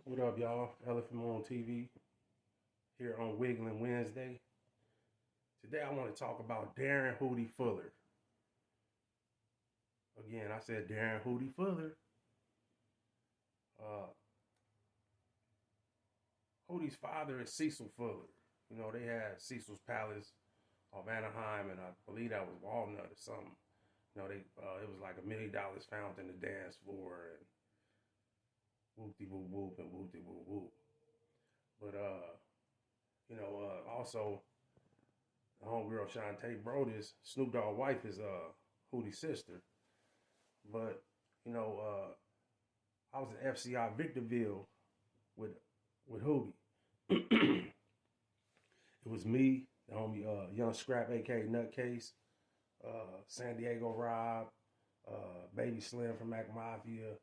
What up, y'all? Elephant on TV here on Wiggling Wednesday. Today I want to talk about Darren Hootie Fuller. Again, I said Darren Hootie Fuller. Uh, Hootie's father is Cecil Fuller. You know, they had Cecil's Palace off Anaheim, and I believe that was Walnut or something. You know, it was like $1 million found in the dance floor, and whoop de whoop whoop and whoop de whoop whoop. But also the homegirl Shantae Brodus, Snoop Dogg wife is Hootie's sister. But I was at FCI Victorville with Hootie. It was me, the homie Young Scrap, aka Nutcase, San Diego Rob, Baby Slim from Mac Mafia,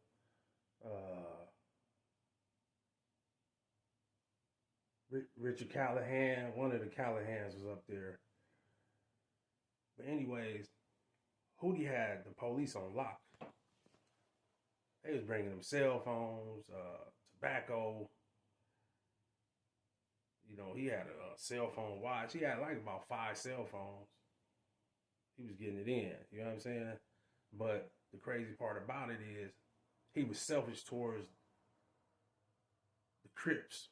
Richard Callahan. One of the Callahans was up there. But anyways, Hootie had the police on lock. They was bringing them cell phones, tobacco. You know, he had a cell phone watch. He had like about 5 cell phones. He was getting it in. You know what I'm saying? But the crazy part about it is he was selfish towards the Crips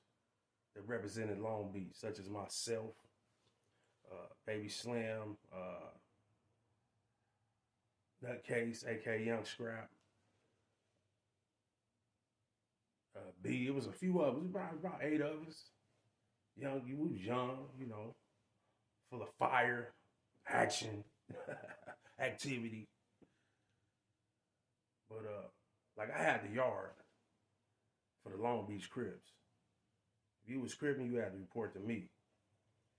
that represented Long Beach, such as myself, Baby Slim, Nutcase, aka Young Scrap. B, it was a few of us, about 8 of us. We was young, you know, full of fire, action, activity. But like I had the yard for the Long Beach Crips. If you was cripping, you had to report to me.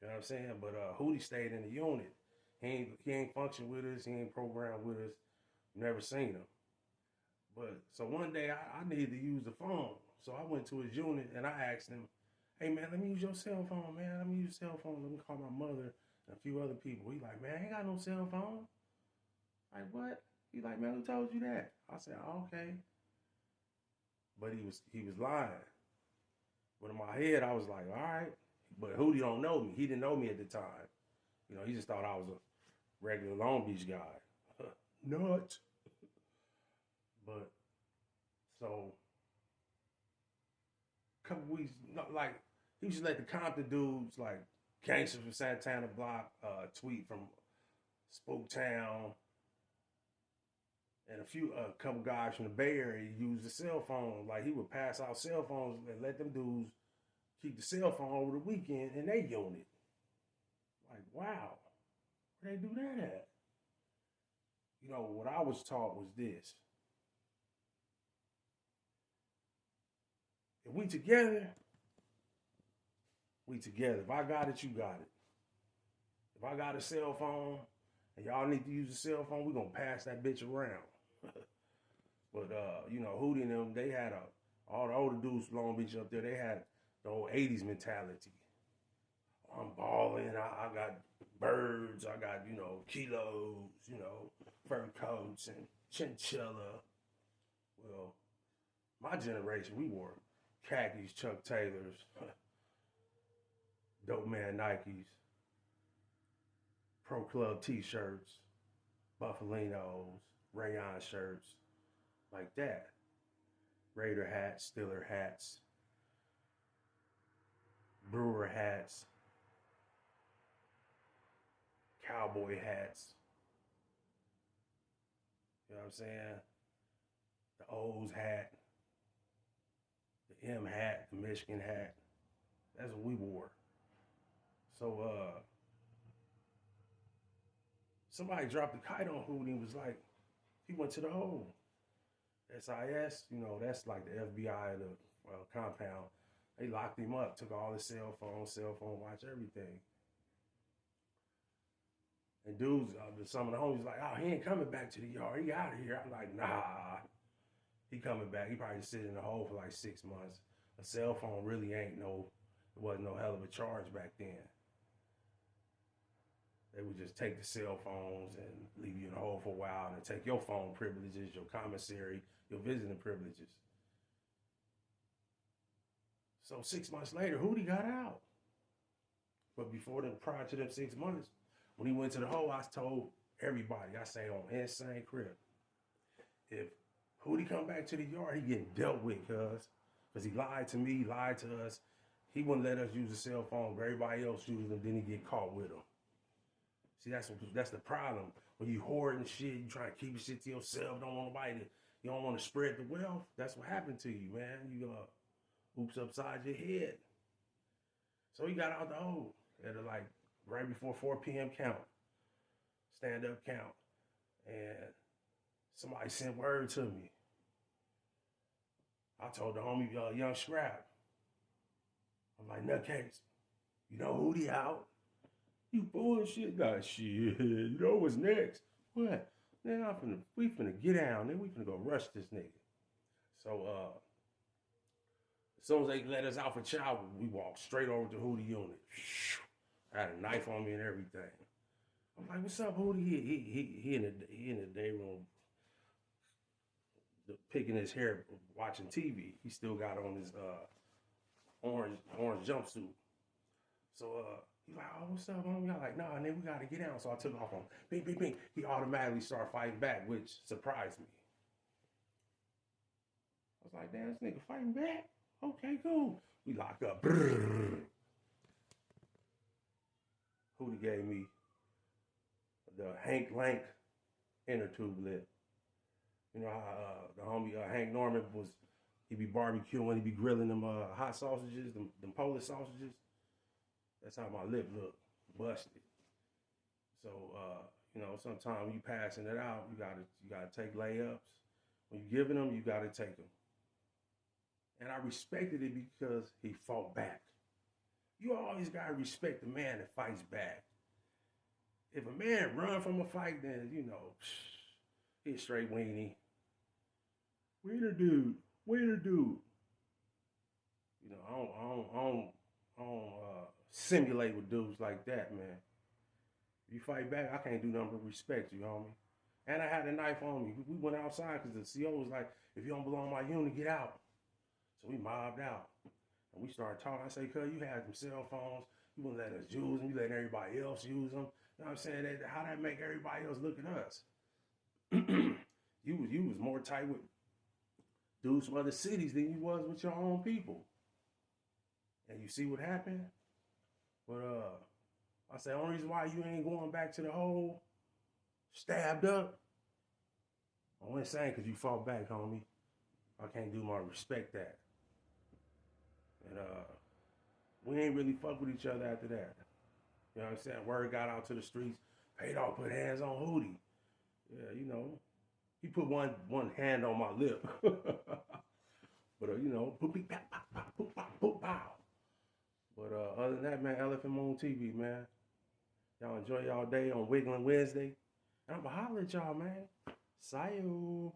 You know what I'm saying? But Hootie stayed in the unit. He ain't functioned with us. He ain't programmed with us. Never seen him. But so one day I needed to use the phone. So I went to his unit and I asked him, "Hey man, let me use your cell phone, man. Let me use your cell phone. Let me call my mother and a few other people." He like, "Man, I ain't got no cell phone." Like, what? He like, "Man, who told you that?" I said, "Oh, okay." But he was lying. But in my head, I was like, all right. But Hootie don't know me. He didn't know me at the time. You know, he just thought I was a regular Long Beach guy. Nut. But so a couple weeks, like he used to let the Compton dudes, like gangsters from Santana Block, tweet from Spoketown, and a couple guys from the Bay Area use the cell phone. Like he would pass out cell phones and let them dudes keep the cell phone over the weekend in their unit. Like, wow, where they do that at? You know, what I was taught was this. If we together, we together. If I got it, you got it. If I got a cell phone and y'all need to use a cell phone, we're gonna pass that bitch around. But Hootie and them, they had all the older dudes from Long Beach up there, they had the old 80s mentality. I'm balling, I got birds, I got, kilos, fur coats and chinchilla. Well, my generation, we wore khakis, Chuck Taylors, Dope Man Nikes, Pro Club t-shirts, Buffalinos, rayon shirts, like that. Raider hats, Steeler hats, Brewer hats, cowboy hats. You know what I'm saying? The O's hat, the M hat, the Michigan hat. That's what we wore. So somebody dropped the kite on Hootie and was like, he went to the hole. SIS, that's like the FBI of the compound. They locked him up, took all his cell phone watch, everything. And dudes, some of the homies like, "Oh, he ain't coming back to the yard. He out of here." I'm like, "Nah, he coming back. He probably sitting in the hole for like 6 months. A cell phone really it wasn't no hell of a charge back then. They would just take the cell phones and leave you in the hole for a while and take your phone privileges, your commissary, your visiting privileges." So 6 months later, Hootie got out. But before them, prior to them 6 months, when he went to the hole, I told everybody, I say on Insane Crib, if Hootie come back to the yard, he getting dealt with, because he lied to me, he lied to us. He wouldn't let us use a cell phone, but everybody else used them, then he get caught with them. See, that's the problem. When you hoarding shit, you trying to keep shit to yourself, don't want nobody to, you don't want to spread the wealth. That's what happened to you, man. You oops upside your head. So he got out the hole at like right before 4 p.m. count, stand up count, and somebody sent word to me. I told the homie, Young Scrap, I'm like, nutcase, you know Hootie out? You bullshit. Nah, shit. You know what's next? What? Now we finna get down. Then we finna go rush this nigga. So as soon as they let us out for chow, we walked straight over to Hootie unit. I had a knife on me and everything. I'm like, what's up, Hootie? He in the day room picking his hair, watching TV. He still got on his orange jumpsuit. So he's like, oh, what's up, homie? I'm like, nah, and then we gotta get down. So I took off on bing, bing, bing. He automatically started fighting back, which surprised me. I was like, damn, this nigga fighting back? Okay, cool. We lock up. Hootie gave me the Hank Lank inner tube lip. You know how the homie Hank Norman he be barbecuing, he be grilling them hot sausages, them Polish sausages. That's how my lip look, busted. So sometimes when you passing it out, you gotta take layups. When you giving them, you gotta take them. And I respected it because he fought back. You always gotta respect the man that fights back. If a man run from a fight, then he's straight weenie. Wiener dude. I don't simulate with dudes like that, man. If you fight back, I can't do nothing but respect you, homie. And I had a knife on me. We went outside because the CO was like, if you don't belong in my unit, get out. So we mobbed out. And we started talking. I say, cuz, you had them cell phones. You wouldn't let us use them. You letting everybody else use them. You know what I'm saying? How that make everybody else look at us? You was more tight with dudes from other cities than you was with your own people. And you see what happened? But I say, only reason why you ain't going back to the hole, stabbed up, I wasn't saying because you fought back, homie. I can't do more. Respect that. And we ain't really fuck with each other after that. You know what I'm saying? Word got out to the streets. Paydog put hands on Hootie. Yeah, he put one hand on my lip. But boop, beep, pop, pop, pop, boop, pop, boop, pow. But other than that, man, Elephant Moon TV, man. Y'all enjoy y'all day on Wiggling Wednesday. And I'm going to holler at y'all, man. See you.